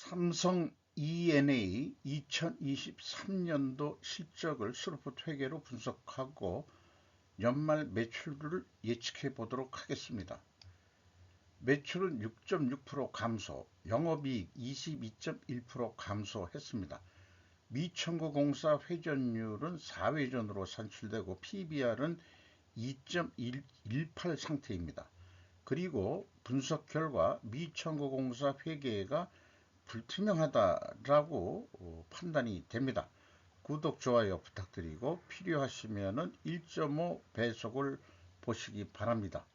삼성 E&A 2023년도 실적을 스루풋 회계로 분석하고 연말 매출을 예측해 보도록 하겠습니다. 매출은 6.6% 감소, 영업이익 22.1% 감소했습니다. 미청구공사 회전율은 4회전으로 산출되고 PBR은 2.18 상태입니다. 그리고 분석 결과 미청구공사 회계가 불투명하다라고 판단이 됩니다. 구독, 좋아요 부탁드리고 필요하시면 1.5 배속을 보시기 바랍니다.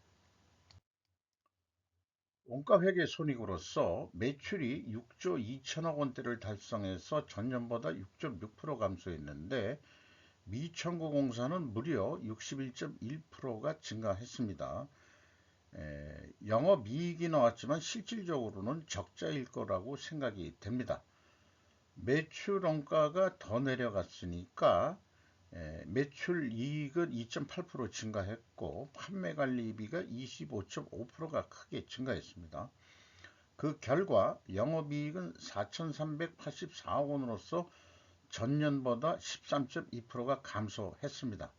원가회계 손익으로서 매출이 6조 2천억 원대를 달성해서 전년보다 6.6% 감소했는데 미청구공사는 무려 61.1%가 증가했습니다. 영업이익이 나왔지만 실질적으로는 적자일 거라고 생각이 됩니다. 매출 원가가 더 내려갔으니까 매출 이익은 2.8% 증가했고 판매관리비가 25.5%가 크게 증가했습니다. 그 결과 영업이익은 4,384억 원으로서 전년보다 13.2%가 감소했습니다.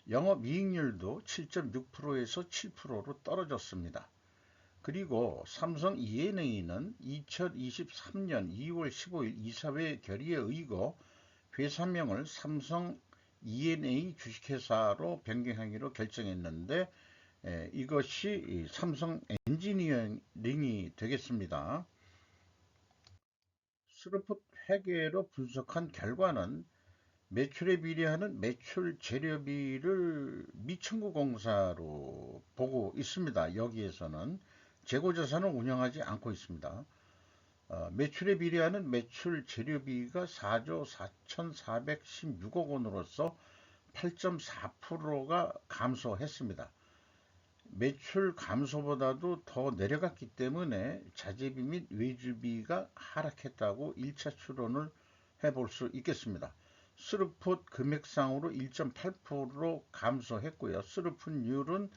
영업이익률도 7.6%에서 7%로 떨어졌습니다. 그리고 삼성 E&A는 2023년 2월 15일 이사회 결의에 의거 회사명을 삼성 E&A 주식회사로 변경하기로 결정했는데 이것이 삼성 엔지니어링이 되겠습니다. 스루풋 회계로 분석한 결과는 매출에 비례하는 매출 재료비를 미청구공사로 보고 있습니다. 여기에서는 재고자산을 운영하지 않고 있습니다. 매출에 비례하는 매출 재료비가 4조 4,416억 원으로서 8.4%가 감소했습니다. 매출 감소보다도 더 내려갔기 때문에 자재비 및 외주비가 하락했다고 1차 추론을 해볼 수 있겠습니다. 스루풋 금액상으로 1.8% 감소했고요. 스루풋율은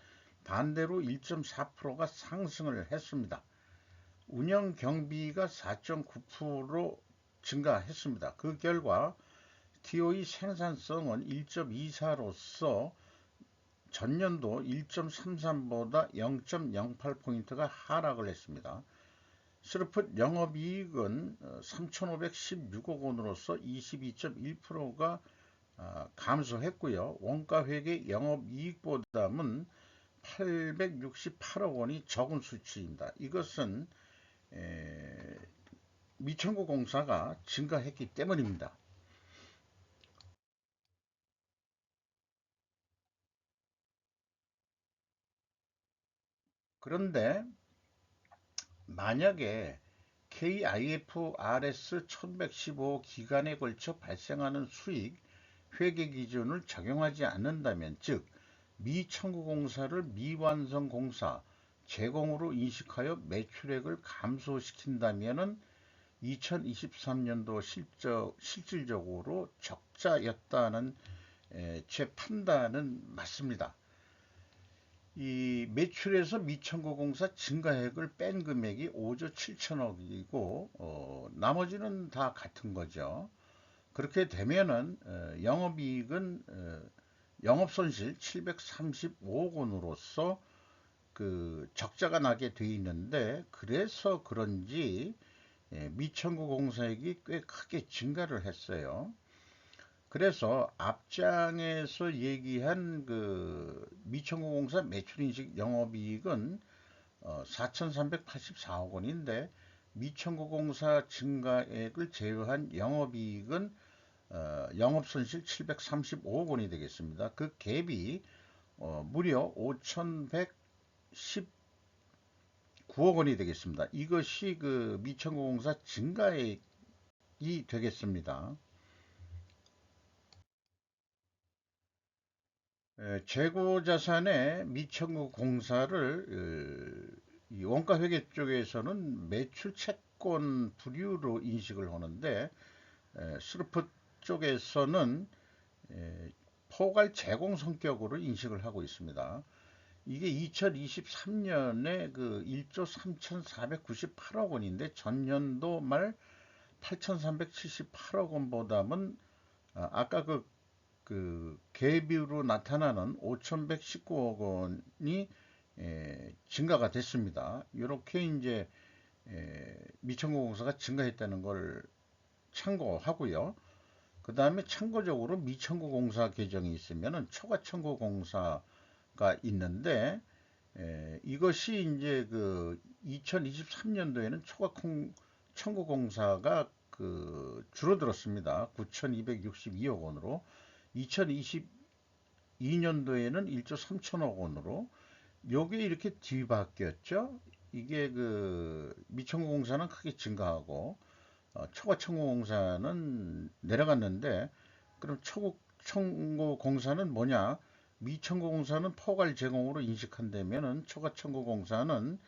반대로 1.4%가 상승을 했습니다. 운영 경비가 4.9% 증가했습니다. 그 결과 TOE 생산성은 1.24로서 전년도 1.33보다 0.08포인트가 하락을 했습니다. 스루풋 영업이익은 3,516억 원으로서 22.1%가 감소했고요. 원가회계 영업이익보다는 868억 원이 적은 수치입니다. 이것은 미청구공사가 증가했기 때문입니다. 그런데 만약에 KIFRS 1115 기간에 걸쳐 발생하는 수익 회계 기준을 적용하지 않는다면, 즉 미청구공사를 미완성공사 제공으로 인식하여 매출액을 감소시킨다면 2023년도 실질적으로 적자였다는 제 판단은 맞습니다. 이 매출에서 미청구공사 증가액을 뺀 금액이 5조 7천억이고 나머지는 다 같은 거죠. 그렇게 되면은 영업이익은 영업손실 735억 원으로서 그 적자가 나게 돼 있는데, 그래서 그런지 미청구공사액이 꽤 크게 증가를 했어요. 그래서 앞장에서 얘기한 그 미청구공사 매출인식 영업이익은 4,384억 원인데 미청구공사 증가액을 제외한 영업이익은 영업손실 735억 원이 되겠습니다. 그 갭이 무려 5,119억 원이 되겠습니다. 이것이 그 미청구공사 증가액이 되겠습니다. 재고자산의 미청구공사를 이 원가회계 쪽에서는 매출 채권 부류로 인식을 하는데 스루풋 쪽에서는 포괄 제공 성격으로 인식을 하고 있습니다. 이게 2023년에 그 1조 3,498억 원인데 전년도 말 8,378억 원보다는 아까 그 갭으로 나타나는 5,119억 원이 증가가 됐습니다. 이렇게 이제 미천고공사가 증가했다는 걸 참고하고요. 그 다음에 참고적으로 미천고공사 계정이 있으면은 초과청구공사가 있는데 이것이 이제 그 2023년도에는 청구공사가 그 줄어들었습니다. 9,262억 원으로 2022년도에는 1조 3천억 원으로 요게 이렇게 뒤바뀌었죠. 이게 그 미청구공사는 크게 증가하고 초과청구공사는 내려갔는데 그럼 청구공사는 뭐냐? 미청구공사는 포괄 제공으로 인식한다면은 초과청구공사는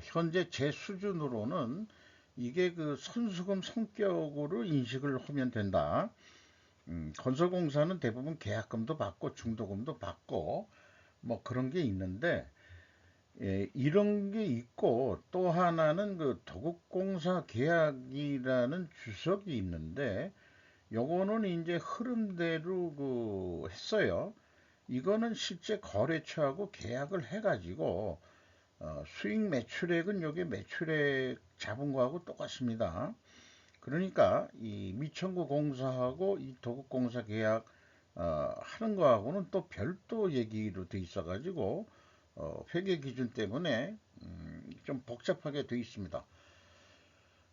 현재 제 수준으로는 이게 그 선수금 성격으로 인식을 하면 된다. 건설공사는 대부분 계약금도 받고 중도금도 받고 뭐 그런 게 있는데 이런 게 있고 또 하나는 그 도급공사 계약이라는 주석이 있는데 요거는 이제 흐름대로 그 했어요. 이거는 실제 거래처하고 계약을 해가지고 수익 매출액은 요게 매출액 잡은 거하고 똑같습니다. 그러니까 이 미천구 공사하고 이 도급공사 계약 하는 거하고는 또 별도 얘기로 돼 있어가지고 회계 기준 때문에 좀 복잡하게 돼 있습니다.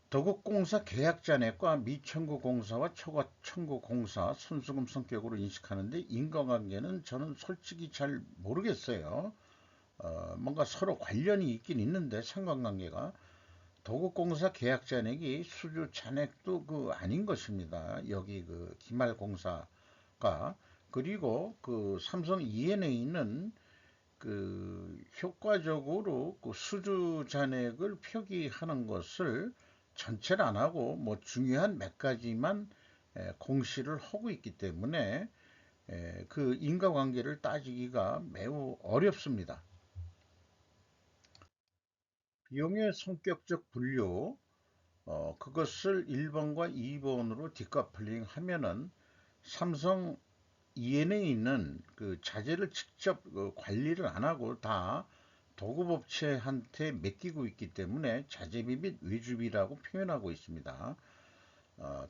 도급공사 계약잔액과 미청구공사와 초과청구공사 순수금 성격으로 인식하는데 인과관계는 저는 솔직히 잘 모르겠어요. 뭔가 서로 관련이 있긴 있는데 상관관계가 도급공사 계약잔액이 수주 잔액도 그 아닌 것입니다. 여기 그 기말공사가 그리고 그 삼성 ENA는 그 효과적으로 그 수주 잔액을 표기하는 것을 전체를 안 하고 뭐 중요한 몇 가지만 공시를 하고 있기 때문에 그 인과관계를 따지기가 매우 어렵습니다. 비용의 성격적 분류 그것을 1번과 2번으로 디커플링 하면은 삼성 ENA는 그 자재를 직접 관리를 안 하고 다 도급업체한테 맡기고 있기 때문에 자재비 및 외주비라고 표현하고 있습니다.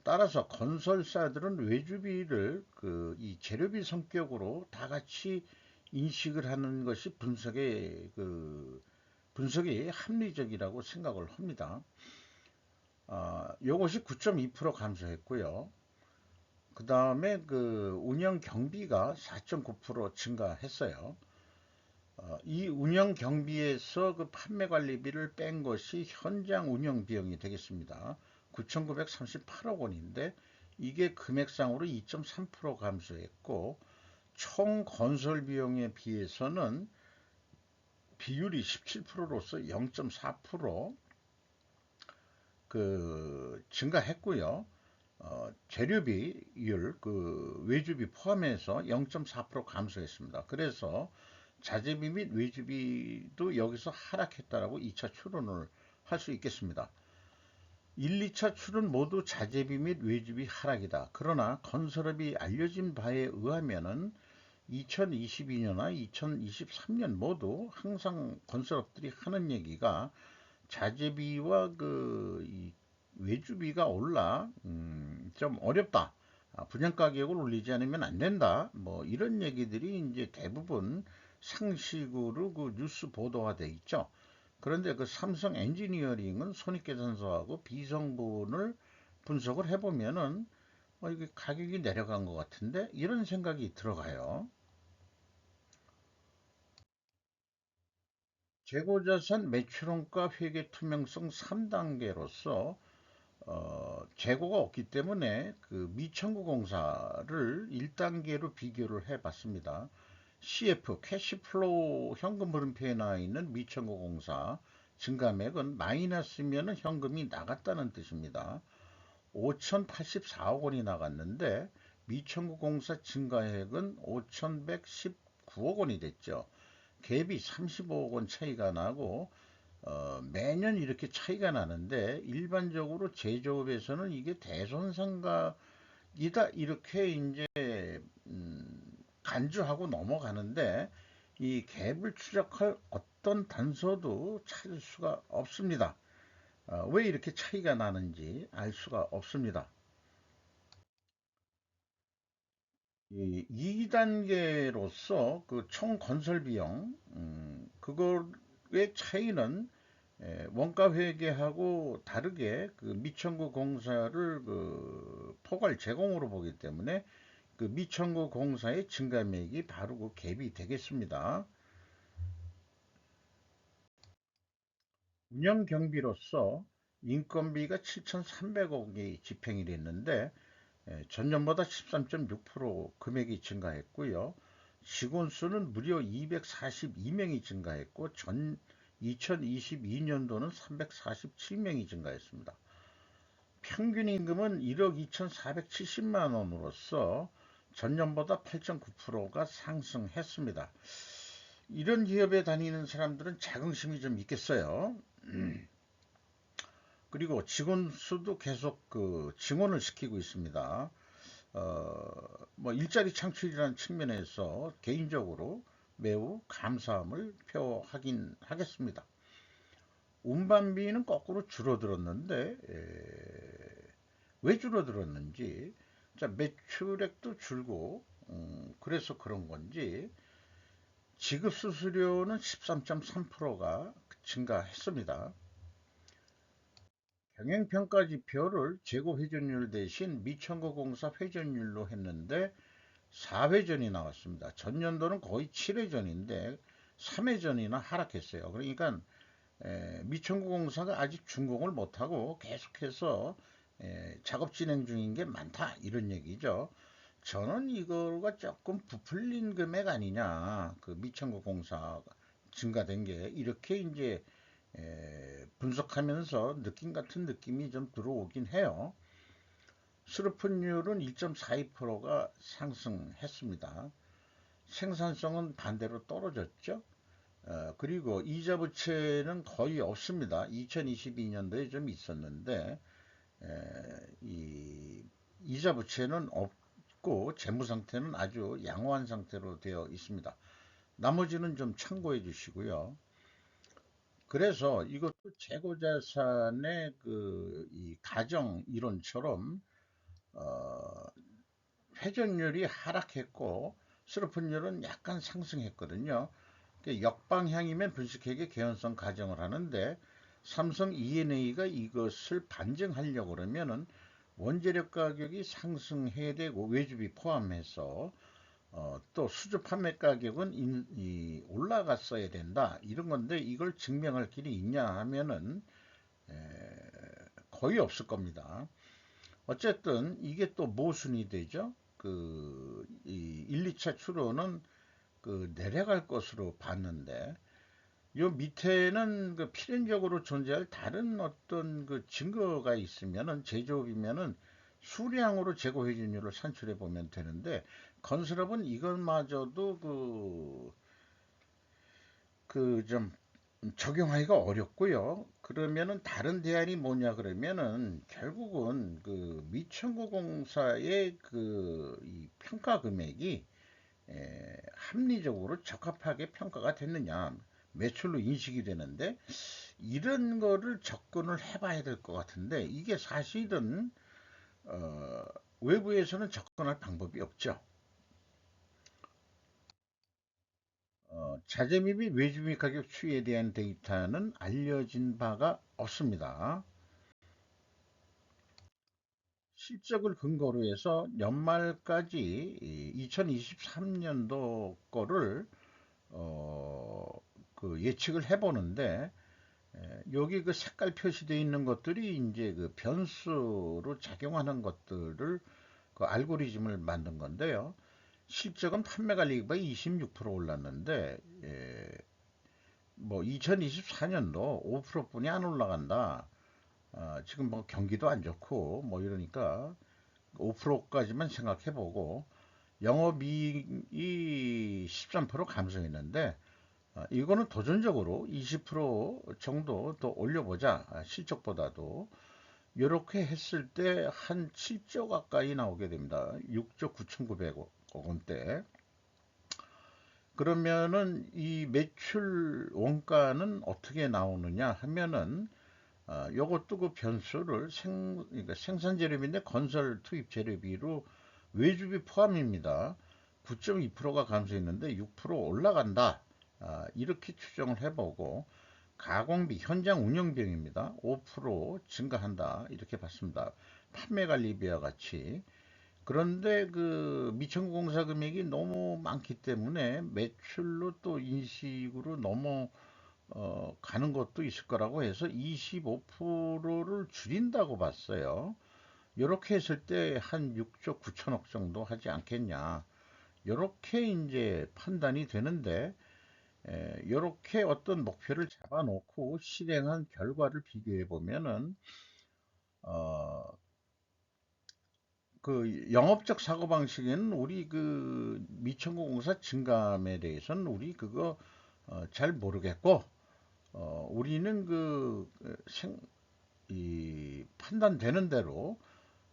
따라서 건설사들은 외주비를 그 이 재료비 성격으로 다 같이 인식을 하는 것이 분석이 합리적이라고 생각을 합니다. 요것이 9.2% 감소했고요. 그 다음에 그 운영 경비가 4.9% 증가했어요. 이 운영 경비에서 그 판매 관리비를 뺀 것이 현장 운영 비용이 되겠습니다. 9,938억 원인데 이게 금액상으로 2.3% 감소했고 총 건설 비용에 비해서는 비율이 17%로서 0.4%그 증가했고요. 재료비율 그 외주비 포함해서 0.4% 감소했습니다. 그래서 자재비 및 외주비도 여기서 하락했다라고 2차 추론을 할 수 있겠습니다. 1, 2차 추론 모두 자재비 및 외주비 하락이다. 그러나 건설업이 알려진 바에 의하면은 2022년과 2023년 모두 항상 건설업들이 하는 얘기가 자재비와 이 외주비가 올라 좀 어렵다. 분양 가격을 올리지 않으면 안 된다. 뭐 이런 얘기들이 이제 대부분 상식으로 그 뉴스 보도가 돼 있죠. 그런데 그 삼성 엔지니어링은 손익계산서하고 비성분을 분석을 해보면은 이게 가격이 내려간 것 같은데 이런 생각이 들어가요. 재고자산 매출원가 회계 투명성 3단계로서 재고가 없기 때문에 그 미청구공사를 1단계로 비교를 해봤습니다. CF, 캐시플로우 현금 흐름표에 나와 있는 미청구공사 증감액은 마이너스면 현금이 나갔다는 뜻입니다. 5,084억 원이 나갔는데 미청구공사 증가액은 5,119억 원이 됐죠. 갭이 35억 원 차이가 나고 매년 이렇게 차이가 나는데 일반적으로 제조업에서는 이게 대손상가이다 이렇게 이제 간주하고 넘어가는데 이 갭을 추적할 어떤 단서도 찾을 수가 없습니다. 왜 이렇게 차이가 나는지 알 수가 없습니다. 이 2단계로서 그 총 건설 비용, 그거의 차이는 원가 회계하고 다르게 그 미천구 공사를 그 포괄 제공으로 보기 때문에 그 미천구 공사의 증감액이 바로 그 갭이 되겠습니다. 운영 경비로서 인건비가 7,300억이 집행이 됐는데 전년보다 13.6% 금액이 증가했고요. 직원 수는 무려 242명이 증가했고 2022년도는 347명이 증가했습니다. 평균 임금은 1억 2,470만 원으로서 전년보다 8.9%가 상승했습니다. 이런 기업에 다니는 사람들은 자긍심이 좀 있겠어요. 그리고 직원 수도 계속 그 증원을 시키고 있습니다. 뭐 일자리 창출이라는 측면에서 개인적으로 매우 감사함을 표하긴 하겠습니다. 운반비는 거꾸로 줄어들었는데 왜 줄어들었는지, 자, 매출액도 줄고 그래서 그런 건지 지급 수수료는 13.3%가 증가했습니다. 경영평가 지표를 재고 회전율 대신 미천거공사 회전율로 했는데 4회전이 나왔습니다. 전년도는 거의 7회전인데 3회전이나 하락했어요. 그러니까 미천구공사가 아직 준공을 못하고 계속해서 작업 진행 중인 게 많다 이런 얘기죠. 저는 이거가 조금 부풀린 금액 아니냐, 그 미천구공사 증가된 게 이렇게 이제 분석하면서 느낌 같은 느낌이 좀 들어오긴 해요. 수르픈율은 1.42%가 상승했습니다. 생산성은 반대로 떨어졌죠. 그리고 이자 부채는 거의 없습니다. 2022년도에 좀 있었는데 이 이자 부채는 없고 재무 상태는 아주 양호한 상태로 되어 있습니다. 나머지는 좀 참고해 주시고요. 그래서 이것도 재고자산의 그이 가정 이론처럼 어, 회전율이 하락했고 스루픈율은 약간 상승했거든요. 역방향이면 분식회계 개연성 가정을 하는데 삼성 E&A가 이것을 반증하려고 그러면은 원재료 가격이 상승해야 되고 외주비 포함해서 또 수주 판매 가격은 올라갔어야 된다 이런 건데 이걸 증명할 길이 있냐 하면은 거의 없을 겁니다. 어쨌든 이게 또 모순이 되죠. 그 1, 2차 추로는 그 내려갈 것으로 봤는데 요 밑에는 그 필연적으로 존재할 다른 어떤 그 증거가 있으면은 제조업이면은 수량으로 재고 회전율을 산출해 보면 되는데 건설업은 이것마저도 좀 적용하기가 어렵고요. 그러면은 다른 대안이 뭐냐 그러면은 결국은 그 미천구공사의 그이 평가 금액이 합리적으로 적합하게 평가가 됐느냐 매출로 인식이 되는데 이런 거를 접근을 해봐야 될 것 같은데 이게 사실은 어, 외부에서는 접근할 방법이 없죠. 자재미 및 외주미 가격 추이에 대한 데이터는 알려진 바가 없습니다. 실적을 근거로 해서 연말까지 2023년도 거를 어, 그 예측을 해보는데 여기 그 색깔 표시되어 있는 것들이 이제 그 변수로 작용하는 것들을 그 알고리즘을 만든 건데요. 실적은 판매 관리비가 26% 올랐는데 뭐 2024년도 5%뿐이 안 올라간다. 지금 뭐 경기도 안 좋고 뭐 이러니까 5%까지만 생각해보고 영업이익이 13% 감소했는데 이거는 도전적으로 20% 정도 더 올려보자. 실적보다도. 이렇게 했을 때 한 7조 가까이 나오게 됩니다. 6조 9,900억 원대. 그러면은 이 매출 원가는 어떻게 나오느냐 하면은 요것도 그 변수를 그러니까 생산 재료비인데 건설 투입 재료비로 외주비 포함입니다. 9.2%가 감소했는데 6% 올라간다. 이렇게 추정을 해보고 가공비, 현장 운영 비용입니다. 5% 증가한다. 이렇게 봤습니다. 판매 관리비와 같이. 그런데 그 미천공사 금액이 너무 많기 때문에 매출로 또 인식으로 넘어 가는 것도 있을 거라고 해서 25%를 줄인다고 봤어요. 이렇게 했을 때 한 6조 9천억 정도 하지 않겠냐. 이렇게 이제 판단이 되는데, 이렇게 어떤 목표를 잡아놓고 실행한 결과를 비교해 보면은, 어, 그 영업적 사고방식에는 우리 그 미천공사 증감에 대해서는 우리 그거 잘 모르겠고, 우리는 이 판단되는 대로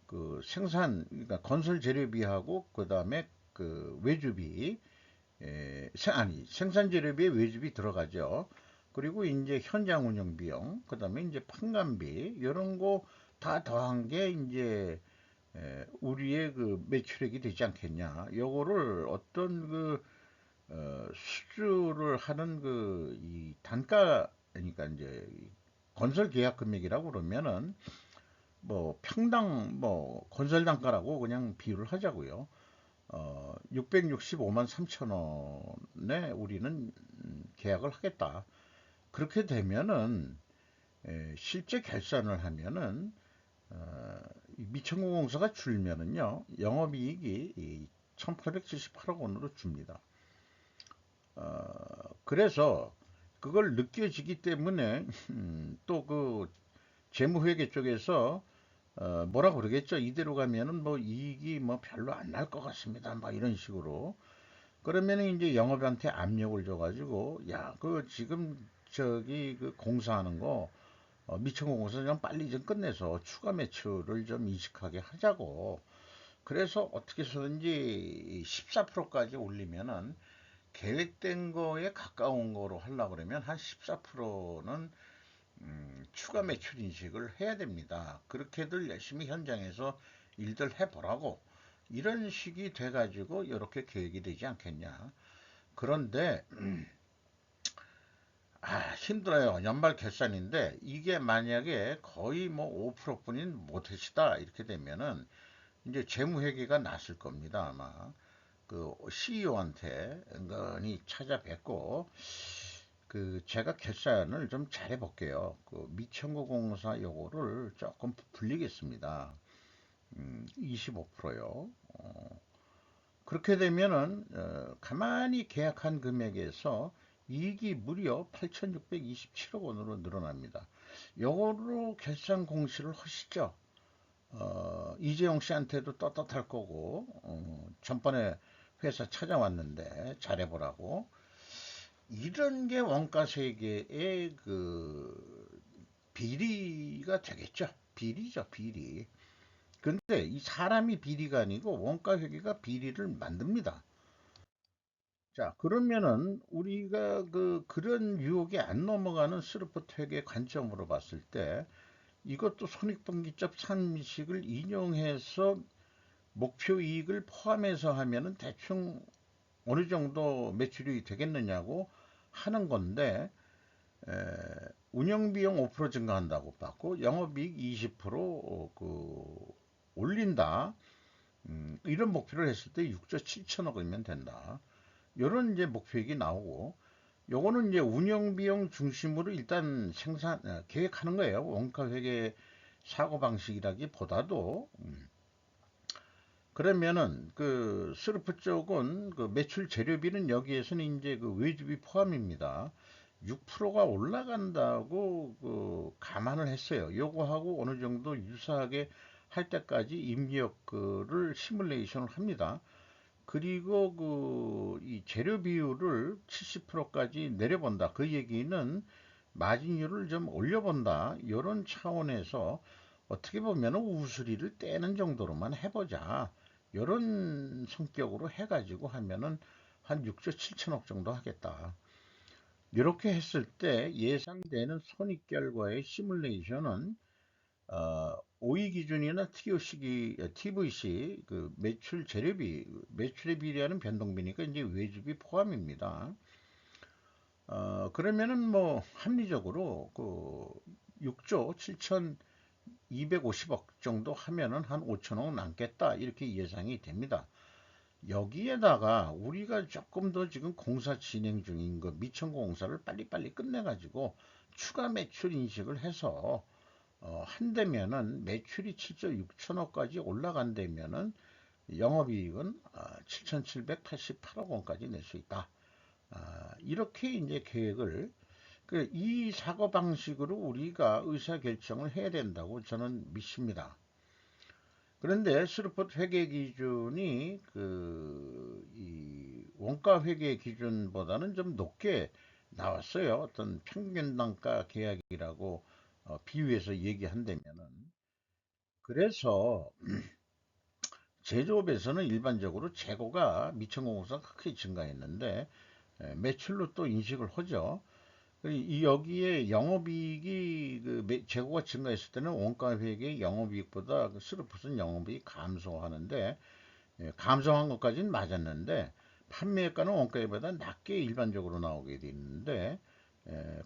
그 생산, 그러니까 건설 재료비하고 그 다음에 그 외주비, 아니 생산 재료비에 외주비 들어가죠. 그리고 이제 현장 운영 비용, 그 다음에 이제 판관비 이런 거 다 더한 게 이제 우리의 그 매출액이 되지 않겠냐. 요거를 어떤 수주를 하는 이 단가, 그러니까 이제 건설 계약 금액이라고 그러면은 뭐 평당 뭐 건설 단가라고 그냥 비유를 하자고요. 665만 3천 원에 우리는 계약을 하겠다. 그렇게 되면은 실제 결산을 하면은 미천공사가 줄면은요 영업이익이 1878억 원으로 줍니다. 그래서 그걸 느껴지기 때문에 또 그 재무회계 쪽에서 뭐라 그러겠죠. 이대로 가면은 뭐 이익이 뭐 별로 안 날 것 같습니다. 막 이런 식으로. 그러면은 이제 영업한테 압력을 줘가지고 야, 그 지금 저기 그 공사하는 거 미천공사 좀 빨리 좀 끝내서 추가 매출을 좀 인식하게 하자고. 그래서 어떻게 해서든지 14%까지 올리면은 계획된 거에 가까운 거로 하려고 그러면 한 14%는 추가 매출 인식을 해야 됩니다. 그렇게들 열심히 현장에서 일들 해보라고 이런 식이 돼가지고 이렇게 계획이 되지 않겠냐. 그런데 힘들어요. 연말 결산인데 이게 만약에 거의 뭐 5%뿐인 못해시다 이렇게 되면은 이제 재무회계가 났을 겁니다. 아마 그 CEO한테 은근히 찾아뵙고 그 제가 결산을 좀 잘해 볼게요. 그 미천고공사 요거를 조금 불리겠습니다. 25%요. 그렇게 되면은 가만히 계약한 금액에서 이익이 무려 8,627억 원으로 늘어납니다. 요거로 결산 공시를 하시죠. 이재용 씨한테도 떳떳할 거고 전번에 회사 찾아왔는데 잘해보라고. 이런 게 원가 세계의 그 비리가 되겠죠. 비리죠, 비리. 근데 이 사람이 비리가 아니고 원가 회계가 비리를 만듭니다. 자, 그러면은 우리가 그런 유혹에 안 넘어가는 스루프트 회계 관점으로 봤을 때 이것도 손익분기점 산식을 인용해서 목표 이익을 포함해서 하면은 대충 어느 정도 매출이 되겠느냐고 하는 건데 에, 운영비용 5% 증가한다고 봤고 영업이익 20% 올린다. 이런 목표를 했을 때 6조 7천억이면 된다. 이런 이제 목표액이 나오고 요거는 이제 운영비용 중심으로 일단 계획하는 거예요. 원가회계 사고방식이라기보다도 그러면은 그 스루프 쪽은 그 매출 재료비는 여기에서는 이제 그 외주비 포함입니다. 6%가 올라간다고 감안을 했어요. 요거하고 어느 정도 유사하게 할 때까지 임기업을 시뮬레이션을 합니다. 그리고 이 재료 비율을 70%까지 내려본다. 그 얘기는 마진율을 좀 올려본다. 이런 차원에서 어떻게 보면 우수리를 떼는 정도로만 해보자. 이런 성격으로 해가지고 하면은 한 6조 7천억 정도 하겠다. 이렇게 했을 때 예상되는 손익결과의 시뮬레이션은 OE 기준이나 TVC 그 매출 재료비, 매출에 비례하는 변동비니까 이제 외주비 포함입니다. 그러면은 뭐 합리적으로 그 6조 7,250억 정도 하면은 한 5천억 남겠다 이렇게 예상이 됩니다. 여기에다가 우리가 조금 더 지금 공사 진행 중인 거 미천고 공사를 빨리빨리 끝내가지고 추가 매출 인식을 해서 한다면은 매출이 7조 6천억까지 올라간다면은 영업이익은 7,788억 원까지 낼 수 있다. 이렇게 이제 계획을 이 사고 방식으로 우리가 의사 결정을 해야 된다고 저는 믿습니다. 그런데 스루풋 회계 기준이 이 원가 회계 기준보다는 좀 높게 나왔어요. 어떤 평균 단가 계약이라고 비유해서 얘기한다면은. 그래서 제조업에서는 일반적으로 재고가 미천공사 크게 증가했는데 매출로 또 인식을 하죠. 여기에 영업이익이 재고가 증가했을 때는 원가 회계 영업이익보다 스루풋은 영업이익 감소하는데 감소한 것까지는 맞았는데 판매가는 원가보다 낮게 일반적으로 나오게 되는데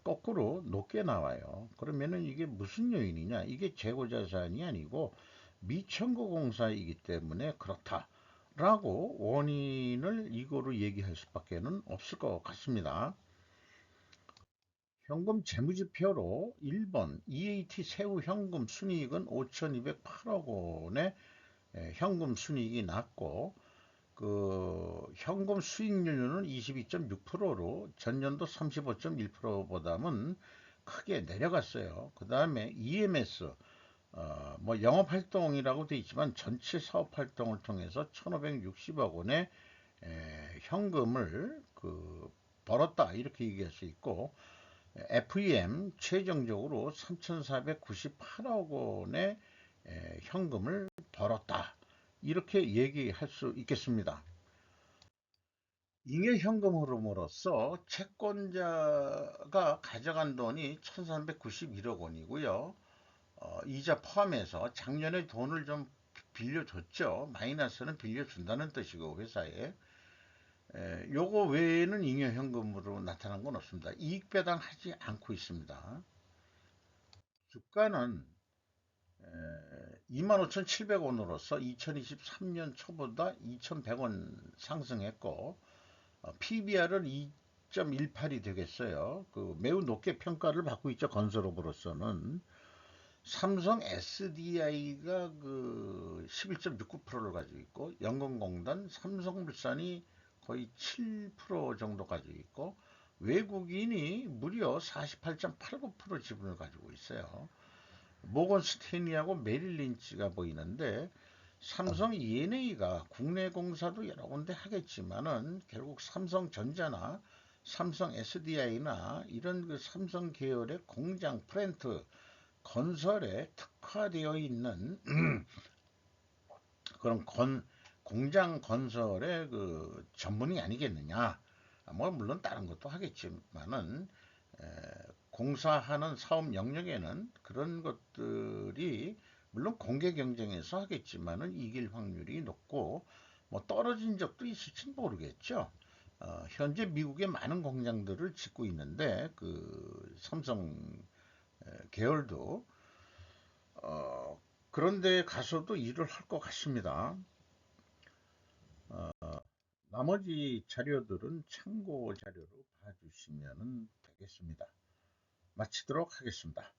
거꾸로 높게 나와요. 그러면은 이게 무슨 요인이냐? 이게 재고 자산이 아니고 미천고 공사이기 때문에 그렇다라고 원인을 이거로 얘기할 수밖에는 없을 것 같습니다. 현금 재무지표로 1번 EAT 세후 현금 순이익은 5,208억 원의 현금 순이익이 났고 현금 수익률은 22.6%로 전년도 35.1%보다는 크게 내려갔어요. 그 다음에 EMS 뭐 영업활동이라고 되어 있지만 전체 사업활동을 통해서 1,560억 원의 현금을 벌었다 이렇게 얘기할 수 있고 FEM 최종적으로 3,498억 원의 현금을 벌었다. 이렇게 얘기할 수 있겠습니다. 잉여 현금 흐름으로서 채권자가 가져간 돈이 1,391억 원이고요. 이자 포함해서 작년에 돈을 좀 빌려줬죠. 마이너스는 빌려준다는 뜻이고 회사에. 요거 외에는 잉여 현금으로 나타난 건 없습니다. 이익 배당하지 않고 있습니다. 주가는 25,700원으로서 2023년 초보다 2,100원 상승했고 PBR은 2.18이 되겠어요. 매우 높게 평가를 받고 있죠. 건설업으로서는. 삼성 SDI가 11.69%를 가지고 있고 연금공단, 삼성물산이 거의 7% 정도 가지고 있고 외국인이 무려 48.89% 지분을 가지고 있어요. 모건 스탠리하고 메릴 린치가 보이는데 삼성 ENA가 국내 공사도 여러 군데 하겠지만은 결국 삼성전자나 삼성 SDI나 이런 삼성 계열의 공장 플랜트 건설에 특화되어 있는 그런 공장 건설의 전문이 아니겠느냐. 뭐 물론 다른 것도 하겠지만은 공사하는 사업 영역에는 그런 것들이 물론 공개 경쟁에서 하겠지만은 이길 확률이 높고 뭐 떨어진 적도 있을지 모르겠죠. 현재 미국의 많은 공장들을 짓고 있는데 삼성 계열도 그런데 가서도 일을 할 것 같습니다. 나머지 자료들은 참고 자료로 봐주시면 되겠습니다. 마치도록 하겠습니다.